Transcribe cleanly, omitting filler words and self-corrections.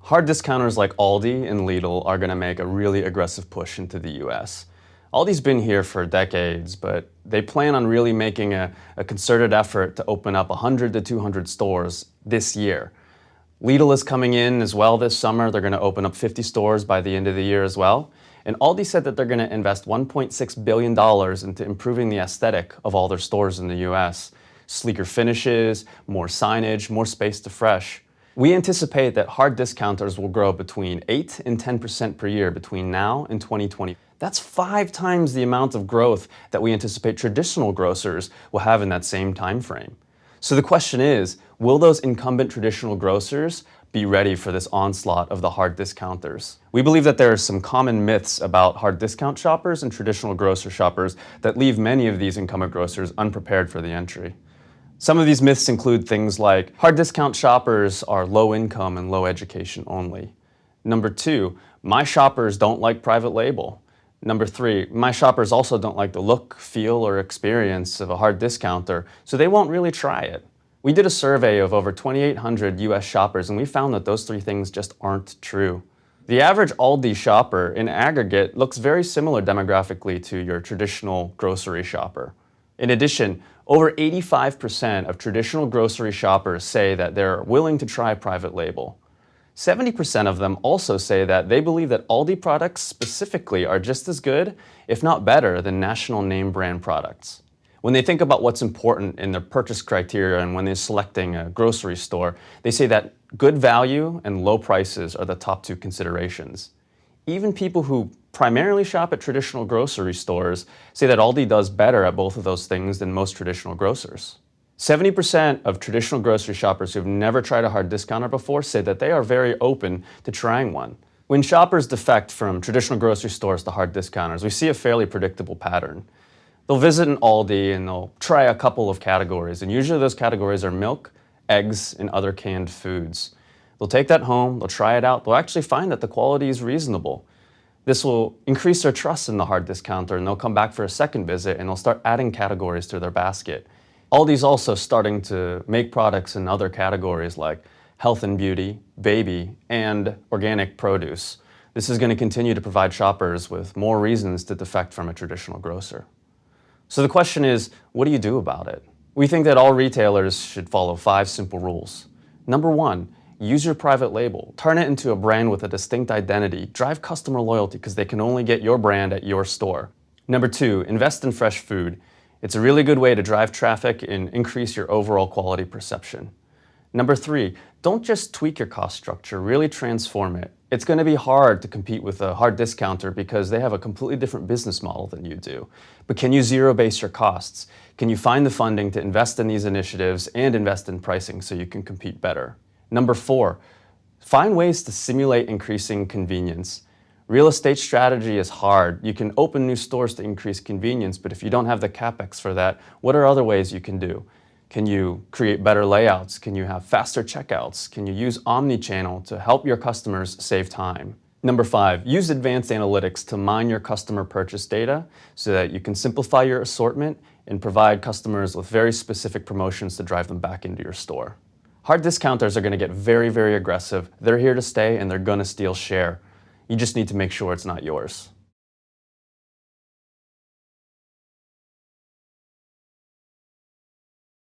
Hard discounters like Aldi and Lidl are going to make a really aggressive push into the US. Aldi's been here for decades, but they plan on really making a concerted effort to open up 100 to 200 stores this year. Lidl is coming in as well this summer. They're going to open up 50 stores by the end of the year as well. And Aldi said that they're going to invest $1.6 billion into improving the aesthetic of all their stores in the US. Sleeker finishes, more signage, more space to fresh. We anticipate that hard discounters will grow between 8 and 10% per year between now and 2020. That's 5 times the amount of growth that we anticipate traditional grocers will have in that same time frame. So the question is, will those incumbent traditional grocers be ready for this onslaught of the hard discounters? We believe that there are some common myths about hard discount shoppers and traditional grocer shoppers that leave many of these incumbent grocers unprepared for the entry. Some of these myths include things like hard discount shoppers are low income and low education only. Number 2, my shoppers don't like private label. Number 3, my shoppers also don't like the look, feel, or experience of a hard discounter, so they won't really try it. We did a survey of over 2,800 US shoppers and we found that those 3 things just aren't true. The average Aldi shopper in aggregate looks very similar demographically to your traditional grocery shopper. In addition, over 85% of traditional grocery shoppers say that they're willing to try private label. 70% of them also say that they believe that Aldi products specifically are just as good, if not better, than national name brand products. When they think about what's important in their purchase criteria and when they're selecting a grocery store, they say that good value and low prices are the top 2 considerations. Even people who primarily shop at traditional grocery stores say that Aldi does better at both of those things than most traditional grocers. 70% of traditional grocery shoppers who've never tried a hard discounter before say that they are very open to trying one. When shoppers defect from traditional grocery stores to hard discounters, we see a fairly predictable pattern. They'll visit an Aldi and they'll try a couple of categories, and usually those categories are milk, eggs, and other canned foods. They'll take that home, they'll try it out, they'll actually find that the quality is reasonable. This will increase their trust in the hard discounter and they'll come back for a second visit and they'll start adding categories to their basket. Aldi's also starting to make products in other categories like health and beauty, baby, and organic produce. This is going to continue to provide shoppers with more reasons to defect from a traditional grocer. So the question is, what do you do about it? We think that all retailers should follow 5 simple rules. Number 1, use your private label. Turn it into a brand with a distinct identity. Drive customer loyalty because they can only get your brand at your store. Number 2, invest in fresh food. It's a really good way to drive traffic and increase your overall quality perception. Number 3, don't just tweak your cost structure, really transform it. It's going to be hard to compete with a hard discounter because they have a completely different business model than you do. But can you zero-base your costs? Can you find the funding to invest in these initiatives and invest in pricing so you can compete better? Number 4, find ways to simulate increasing convenience. Real estate strategy is hard. You can open new stores to increase convenience, but if you don't have the capex for that, what are other ways you can do? Can you create better layouts? Can you have faster checkouts? Can you use omni-channel to help your customers save time? Number 5, use advanced analytics to mine your customer purchase data so that you can simplify your assortment and provide customers with very specific promotions to drive them back into your store. Hard discounters are going to get very, very aggressive. They're here to stay and they're going to steal share. You just need to make sure it's not yours.